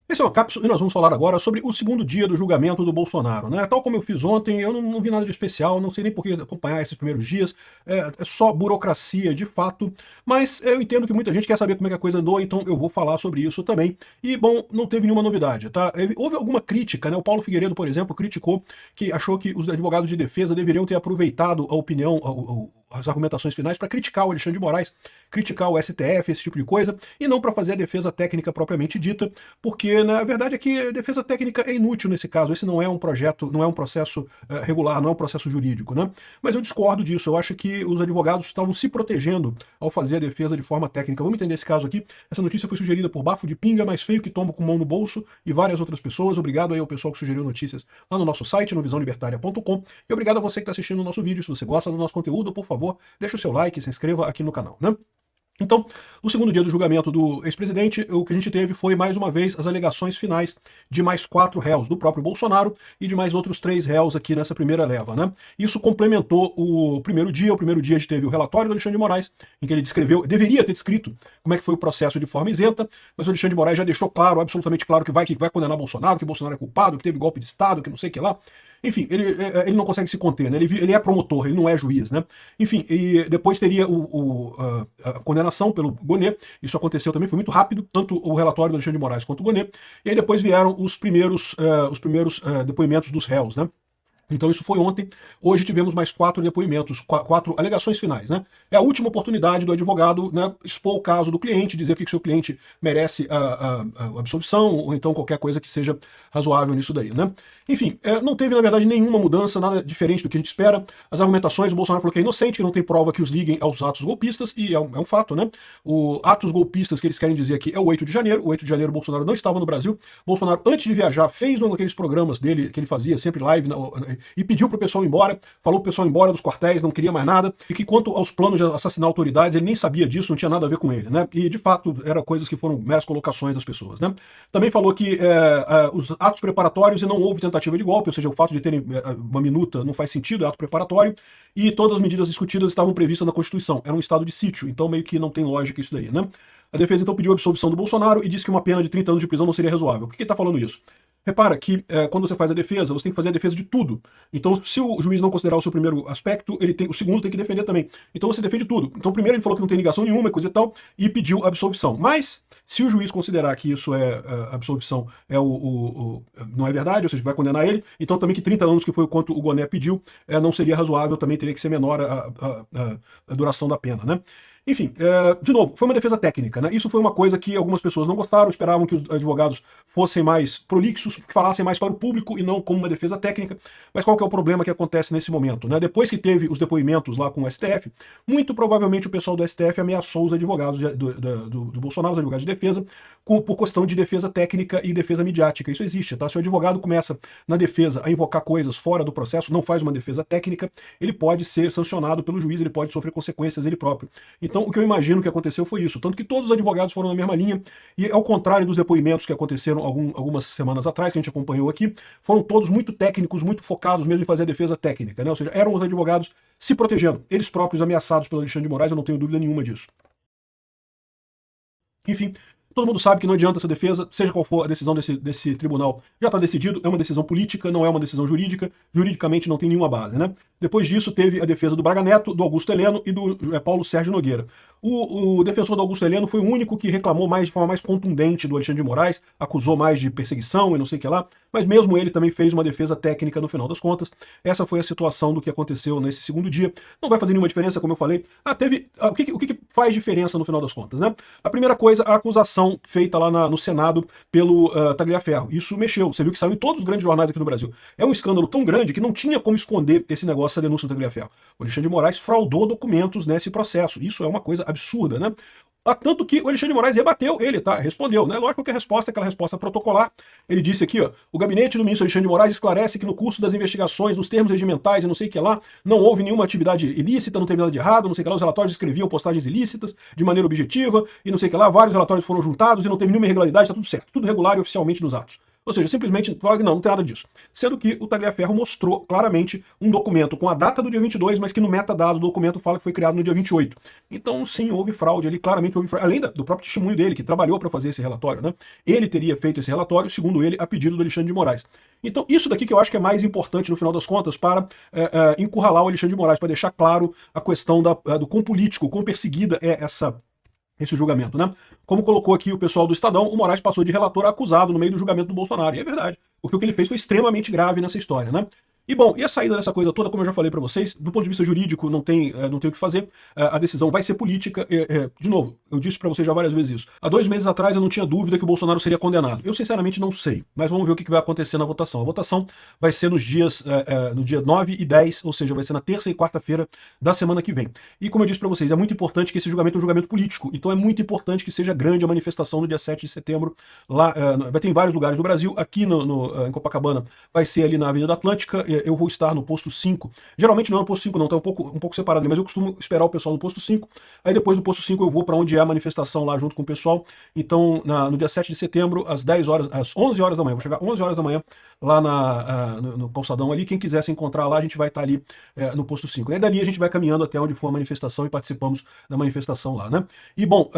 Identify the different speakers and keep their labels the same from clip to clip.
Speaker 1: Esse é o Capsule e nós vamos falar agora sobre o segundo dia do julgamento do Bolsonaro, né? Tal como eu fiz ontem, eu não vi nada de especial, não sei nem por que acompanhar esses primeiros dias, é só burocracia de fato, mas eu entendo que muita gente quer saber como é que a coisa andou, então eu vou falar sobre isso também. E, bom, não teve nenhuma novidade, tá? Houve alguma crítica, né? O Paulo Figueiredo, por exemplo, criticou que achou que os advogados de defesa deveriam ter aproveitado a opinião, as argumentações finais para criticar o Alexandre de Moraes, criticar o STF, esse tipo de coisa, e não para fazer a defesa técnica propriamente dita, porque na verdade é que a defesa técnica é inútil nesse caso. Esse não é um projeto, não é um processo regular, não é um processo jurídico, né? Mas eu discordo disso. Eu acho que os advogados estavam se protegendo ao fazer a defesa de forma técnica. Vamos entender esse caso aqui. Essa notícia foi sugerida por Bafo de Pinga, mais feio que tombo com mão no bolso, e várias outras pessoas. Obrigado aí ao pessoal que sugeriu notícias lá no nosso site, no visãolibertaria.com, e obrigado a você que está assistindo o nosso vídeo. Se você gosta do nosso conteúdo, por favor, deixa o seu like e se inscreva aqui no canal, né? Então, no segundo dia do julgamento do ex-presidente, o que a gente teve foi, mais uma vez, as alegações finais de mais 4 réus, do próprio Bolsonaro e de mais outros 3 réus aqui nessa primeira leva, né? Isso complementou o primeiro dia. O primeiro dia a gente teve o relatório do Alexandre de Moraes, em que ele descreveu, deveria ter descrito como é que foi o processo de forma isenta, mas o Alexandre de Moraes já deixou claro, absolutamente claro, que vai condenar Bolsonaro, que Bolsonaro é culpado, que teve golpe de Estado, que não sei o que lá. Enfim, ele não consegue se conter, né? Ele é promotor, ele não é juiz, né? Enfim, e depois teria a condenação pelo Gonê. Isso aconteceu também, foi muito rápido, tanto o relatório do Alexandre de Moraes quanto o Gonê. E aí depois vieram os primeiros depoimentos dos réus, né? Então isso foi ontem. Hoje tivemos mais 4 depoimentos, 4 alegações finais, né? É a última oportunidade do advogado, né, expor o caso do cliente, dizer que o seu cliente merece a absolvição, ou então qualquer coisa que seja razoável nisso daí, né? Enfim, não teve, na verdade, nenhuma mudança, nada diferente do que a gente espera. As argumentações, o Bolsonaro falou que é inocente, que não tem prova que os liguem aos atos golpistas, e é um fato, né? O atos golpistas que eles querem dizer aqui é o 8 de janeiro. O 8 de janeiro o Bolsonaro não estava no Brasil. Bolsonaro, antes de viajar, fez um daqueles programas dele, que ele fazia sempre live, e pediu pro pessoal ir embora, falou pro pessoal ir embora dos quartéis, não queria mais nada, e que quanto aos planos de assassinar autoridades, ele nem sabia disso, não tinha nada a ver com ele, né? E de fato, eram coisas que foram meras colocações das pessoas, né? Também falou que os atos preparatórios, e não houve tentativa de golpe, ou seja, o fato de terem uma minuta não faz sentido, é ato preparatório, e todas as medidas discutidas estavam previstas na Constituição. Era um estado de sítio, então meio que não tem lógica isso daí, né? A defesa então pediu a absolvição do Bolsonaro e disse que uma pena de 30 anos de prisão não seria razoável. Por que ele está falando isso? Repara que quando você faz a defesa, você tem que fazer a defesa de tudo. Então, se o juiz não considerar o seu primeiro aspecto, o segundo tem que defender também. Então você defende tudo. Então, primeiro ele falou que não tem ligação nenhuma, coisa e tal, e pediu absolvição. Mas, se o juiz considerar que isso absolvição não é verdade, ou seja, vai condenar ele, então também que 30 anos, que foi o quanto o Gonê pediu, não seria razoável, também teria que ser menor a duração da pena, né? Enfim, de novo, foi uma defesa técnica, né? Isso foi uma coisa que algumas pessoas não gostaram, esperavam que os advogados fossem mais prolixos, que falassem mais para o público e não como uma defesa técnica. Mas qual que é o problema que acontece nesse momento, né? Depois que teve os depoimentos lá com o STF, muito provavelmente o pessoal do STF ameaçou os advogados do Bolsonaro, os advogados de defesa, por questão de defesa técnica e defesa midiática. Isso existe, tá? Se o advogado começa na defesa a invocar coisas fora do processo, não faz uma defesa técnica, ele pode ser sancionado pelo juiz, ele pode sofrer consequências ele próprio. Então, o que eu imagino que aconteceu foi isso, tanto que todos os advogados foram na mesma linha, e ao contrário dos depoimentos que aconteceram algumas semanas atrás, que a gente acompanhou aqui, foram todos muito técnicos, muito focados mesmo em fazer a defesa técnica, né? Ou seja, eram os advogados se protegendo, eles próprios ameaçados pelo Alexandre de Moraes, eu não tenho dúvida nenhuma disso. Enfim, todo mundo sabe que não adianta essa defesa, seja qual for a decisão desse tribunal, já está decidido, é uma decisão política, não é uma decisão jurídica, juridicamente não tem nenhuma base, né? Depois disso teve a defesa do Braga Neto, do Augusto Heleno e do Paulo Sérgio Nogueira. O defensor do Augusto Heleno foi o único que reclamou mais de forma mais contundente do Alexandre de Moraes, acusou mais de perseguição e não sei o que lá, mas mesmo ele também fez uma defesa técnica no final das contas. Essa foi a situação do que aconteceu nesse segundo dia. Não vai fazer nenhuma diferença, como eu falei. O que faz diferença no final das contas, né? A primeira coisa, a acusação feita lá no Senado pelo Tagliaferro. Isso mexeu. Você viu que saiu em todos os grandes jornais aqui no Brasil. É um escândalo tão grande que não tinha como esconder esse negócio, essa denúncia do Tagliaferro. O Alexandre de Moraes fraudou documentos nesse processo. Isso é uma coisa absurda, né? Tanto que o Alexandre de Moraes rebateu ele, tá? Respondeu, né? Lógico que a resposta é aquela resposta protocolar. Ele disse aqui, ó, o gabinete do ministro Alexandre de Moraes esclarece que no curso das investigações, nos termos regimentais e não sei o que lá, não houve nenhuma atividade ilícita, não teve nada de errado, não sei o que lá, os relatórios descreviam postagens ilícitas de maneira objetiva e não sei o que lá, vários relatórios foram juntados e não teve nenhuma irregularidade, tá tudo certo, tudo regular e oficialmente nos atos. Ou seja, simplesmente fala que não tem nada disso. Sendo que o Tagliaferro mostrou claramente um documento com a data do dia 22, mas que no metadado do documento fala que foi criado no dia 28. Então, sim, houve fraude ali, claramente houve fraude, além do próprio testemunho dele, que trabalhou para fazer esse relatório, né? Ele teria feito esse relatório, segundo ele, a pedido do Alexandre de Moraes. Então, isso daqui que eu acho que é mais importante, no final das contas, para encurralar o Alexandre de Moraes, para deixar claro a questão do quão político, quão perseguida é esse julgamento, né? Como colocou aqui o pessoal do Estadão, o Moraes passou de relator a acusado no meio do julgamento do Bolsonaro. E é verdade, porque o que ele fez foi extremamente grave nessa história, né? E bom, e a saída dessa coisa toda, como eu já falei para vocês, do ponto de vista jurídico não tem o que fazer, a decisão vai ser política. De novo, eu disse para vocês já várias vezes isso. Há 2 meses atrás eu não tinha dúvida que o Bolsonaro seria condenado. Eu sinceramente não sei, mas vamos ver o que vai acontecer na votação. A votação vai ser nos dias, no dia 9 e 10, ou seja, vai ser na terça e quarta-feira da semana que vem. E como eu disse para vocês, é muito importante que esse julgamento é um julgamento político, então é muito importante que seja grande a manifestação no dia 7 de setembro. Lá, vai ter em vários lugares do Brasil, aqui em Copacabana vai ser ali na Avenida Atlântica. Eu vou estar no posto 5. Geralmente não é no posto 5 não, tá um pouco separado ali, mas eu costumo esperar o pessoal no posto 5. Aí depois do posto 5 eu vou para onde é a manifestação lá junto com o pessoal. Então, no dia 7 de setembro, às 11 horas da manhã, vou chegar às 11 horas da manhã lá no calçadão ali. Quem quiser se encontrar lá, a gente vai estar ali no posto 5. E dali a gente vai caminhando até onde for a manifestação e participamos da manifestação lá, né? E bom,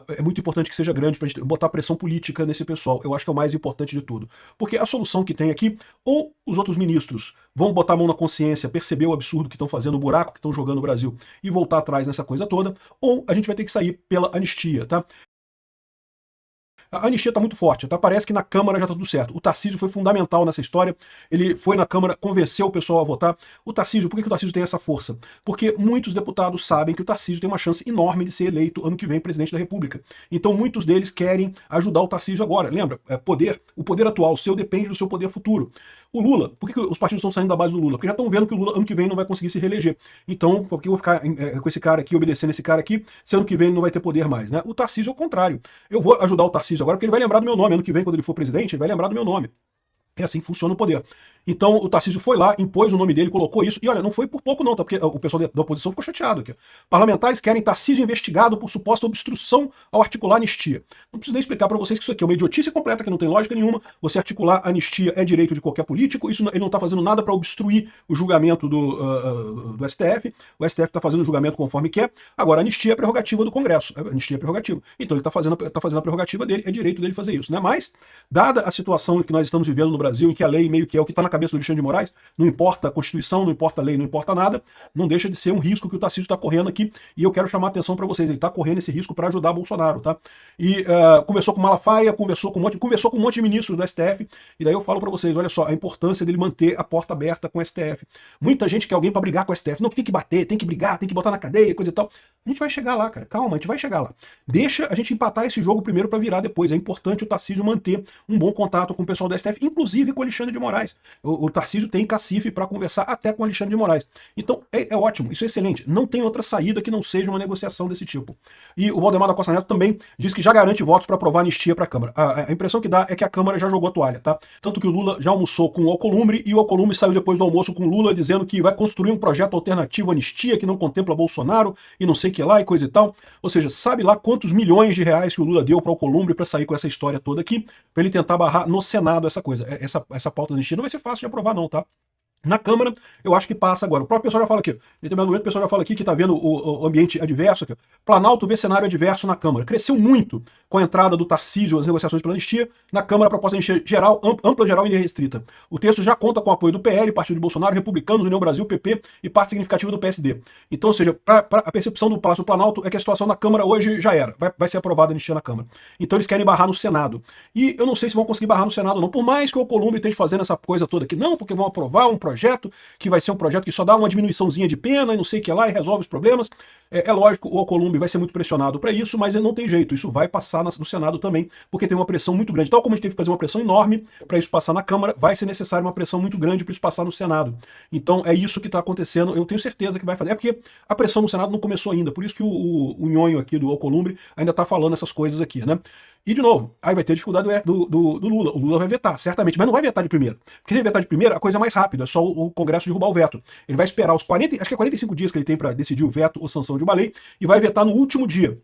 Speaker 1: é muito importante que seja grande pra gente botar pressão política nesse pessoal. Eu acho que é o mais importante de tudo. Porque a solução que tem aqui, ou os outros ministros vão botar a mão na consciência, perceber o absurdo que estão fazendo, o buraco que estão jogando no Brasil e voltar atrás nessa coisa toda, ou a gente vai ter que sair pela anistia, tá? A anistia está muito forte, tá? Parece que na Câmara já está tudo certo. O Tarcísio foi fundamental nessa história. Ele foi na Câmara, convenceu o pessoal a votar. O Tarcísio, por que o Tarcísio tem essa força? Porque muitos deputados sabem que o Tarcísio tem uma chance enorme de ser eleito ano que vem presidente da República. Então muitos deles querem ajudar o Tarcísio agora. Lembra? O poder atual seu depende do seu poder futuro. O Lula, por que os partidos estão saindo da base do Lula? Porque já estão vendo que o Lula ano que vem não vai conseguir se reeleger. Então, por que eu vou ficar com esse cara aqui, obedecendo esse cara aqui, se ano que vem ele não vai ter poder mais, né? O Tarcísio é o contrário. Eu vou ajudar o Tarcísio agora porque ele vai lembrar do meu nome. Ano que vem, quando ele for presidente, ele vai lembrar do meu nome. É assim que funciona o poder. Então o Tarcísio foi lá, impôs o nome dele, colocou isso, e olha, não foi por pouco não, tá? Porque o pessoal da oposição ficou chateado aqui. Parlamentares querem Tarcísio investigado por suposta obstrução ao articular anistia. Não preciso nem explicar para vocês que isso aqui é uma idiotice completa, que não tem lógica nenhuma. Você articular anistia é direito de qualquer político, ele não está fazendo nada para obstruir o julgamento do STF. O STF está fazendo o julgamento conforme quer. Agora, a anistia é prerrogativa do Congresso. A anistia é prerrogativa. Então ele está fazendo a prerrogativa dele, é direito dele fazer isso, né? Mas, dada a situação que nós estamos vivendo no Brasil, em que a lei meio que é o que está na cabeça do Alexandre de Moraes, não importa a Constituição, não importa a lei, não importa nada, não deixa de ser um risco que o Tarcísio está correndo aqui, e eu quero chamar a atenção para vocês, ele está correndo esse risco para ajudar Bolsonaro, tá? E conversou com Malafaia, conversou com um monte de ministros do STF, e daí eu falo para vocês, olha só, a importância dele manter a porta aberta com o STF. Muita gente quer alguém para brigar com o STF, não, que tem que bater, tem que brigar, tem que botar na cadeia, coisa e tal. A gente vai chegar lá, cara, calma, a gente vai chegar lá. Deixa a gente empatar esse jogo primeiro para virar depois. É importante o Tarcísio manter um bom contato com o pessoal do STF, inclusive com o Alexandre de Moraes. O Tarcísio tem cacife para conversar até com o Alexandre de Moraes. Então é ótimo, isso é excelente. Não tem outra saída que não seja uma negociação desse tipo. E o Valdemar da Costa Neto também diz que já garante votos para aprovar anistia para a Câmara. A impressão que dá é que a Câmara já jogou a toalha, tá? Tanto que o Lula já almoçou com o Alcolumbre e o Alcolumbre saiu depois do almoço com o Lula dizendo que vai construir um projeto alternativo à anistia que não contempla Bolsonaro e não sei o que lá e coisa e tal. Ou seja, sabe lá quantos milhões de reais que o Lula deu para o Alcolumbre para sair com essa história toda aqui, para ele tentar barrar no Senado essa coisa. Essa pauta da anistia não vai ser fácil de aprovar não, tá? Na Câmara, eu acho que passa agora. O próprio pessoal já fala aqui. Em determinado momento, o pessoal já fala aqui que está vendo o ambiente adverso. Aqui. Planalto vê cenário adverso na Câmara. Cresceu muito com a entrada do Tarcísio as negociações pela anistia. Na Câmara, a proposta de anistia geral, ampla, geral e restrita. O texto já conta com o apoio do PL, Partido de Bolsonaro, Republicanos, União Brasil, PP e parte significativa do PSD. Então, ou seja, a percepção do Palácio Planalto é que a situação na Câmara hoje já era. Vai ser aprovada a anistia na Câmara. Então, eles querem barrar no Senado. E eu não sei se vão conseguir barrar no Senado ou não. Por mais que o Alcolumbre esteja fazendo essa coisa toda aqui. Não, porque vão aprovar um projeto que vai ser um projeto que só dá uma diminuiçãozinha de pena e não sei o que lá e resolve os problemas. É lógico, o Alcolumbre vai ser muito pressionado para isso, mas ele não tem jeito. Isso vai passar no Senado também, porque tem uma pressão muito grande. Tal como a gente teve que fazer uma pressão enorme para isso passar na Câmara, vai ser necessário uma pressão muito grande para isso passar no Senado. Então é isso que está acontecendo. Eu tenho certeza que vai fazer. É porque a pressão no Senado não começou ainda. Por isso que o nhonho aqui do Alcolumbre ainda está falando essas coisas aqui, né? E, de novo, aí vai ter dificuldade do Lula. O Lula vai vetar, certamente, mas não vai vetar de primeira. Porque se ele vetar de primeira, a coisa é mais rápida, é só o Congresso derrubar o veto. Ele vai esperar os 45 dias que ele tem para decidir o veto ou sanção de uma lei e vai vetar no último dia.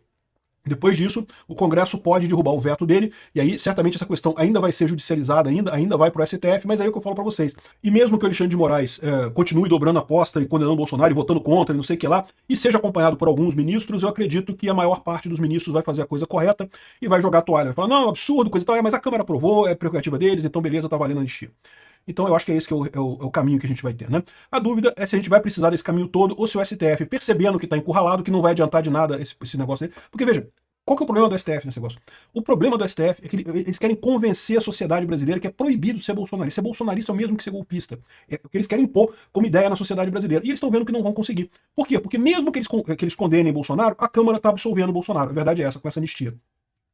Speaker 1: Depois disso, o Congresso pode derrubar o veto dele, e aí certamente essa questão ainda vai ser judicializada, ainda vai para o STF, mas aí é o que eu falo para vocês. E mesmo que o Alexandre de Moraes continue dobrando a aposta e condenando o Bolsonaro e votando contra e não sei o que lá, e seja acompanhado por alguns ministros, eu acredito que a maior parte dos ministros vai fazer a coisa correta e vai jogar a toalha. Vai falar, não, é um absurdo, coisa e tal, mas a Câmara aprovou, é prerrogativa deles, então beleza, tá valendo a anistia. Então eu acho que é esse que é o caminho que a gente vai ter, né? A dúvida é se a gente vai precisar desse caminho todo ou se o STF, percebendo que está encurralado, que não vai adiantar de nada esse negócio aí. Porque veja, qual que é o problema do STF nesse negócio? O problema do STF é que eles querem convencer a sociedade brasileira que é proibido ser bolsonarista. Ser bolsonarista é o mesmo que ser golpista. É o que eles querem impor como ideia na sociedade brasileira. E eles estão vendo que não vão conseguir. Por quê? Porque mesmo que eles condenem Bolsonaro, a Câmara está absolvendo Bolsonaro. A verdade é essa, com essa anistia.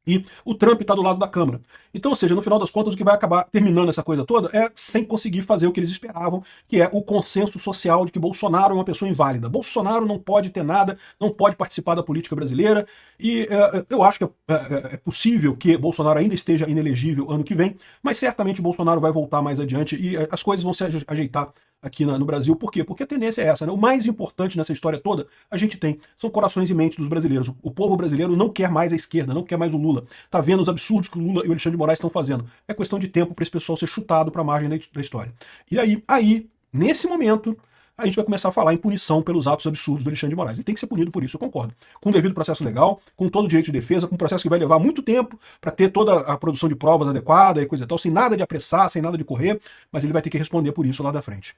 Speaker 1: E o Trump está do lado da Câmara. Então, ou seja, no final das contas, o que vai acabar terminando essa coisa toda é sem conseguir fazer o que eles esperavam, que é o consenso social de que Bolsonaro é uma pessoa inválida. Bolsonaro não pode ter nada, não pode participar da política brasileira, e eu acho que é possível que Bolsonaro ainda esteja inelegível ano que vem, mas certamente Bolsonaro vai voltar mais adiante e as coisas vão se ajeitar aqui no Brasil. Por quê? Porque a tendência é essa, né? O mais importante nessa história toda, a gente tem, são corações e mentes dos brasileiros. O povo brasileiro não quer mais a esquerda, não quer mais o Lula. Tá vendo os absurdos que o Lula e o Alexandre de Moraes estão fazendo. É questão de tempo para esse pessoal ser chutado para a margem da história. E aí, nesse momento, a gente vai começar a falar em punição pelos atos absurdos do Alexandre de Moraes. Ele tem que ser punido por isso, eu concordo. Com o devido processo legal, com todo o direito de defesa, com um processo que vai levar muito tempo para ter toda a produção de provas adequada e coisa e tal, sem nada de apressar, sem nada de correr, mas ele vai ter que responder por isso lá da frente.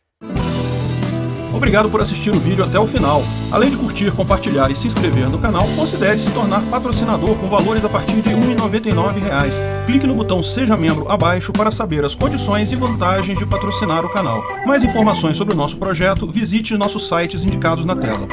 Speaker 1: Obrigado por assistir o vídeo até o final. Além de curtir, compartilhar e se inscrever no canal, considere se tornar patrocinador com valores a partir de R$ 1,99. Clique no botão Seja Membro abaixo para saber as condições e vantagens de patrocinar o canal. Mais informações sobre o nosso projeto, visite nossos sites indicados na tela.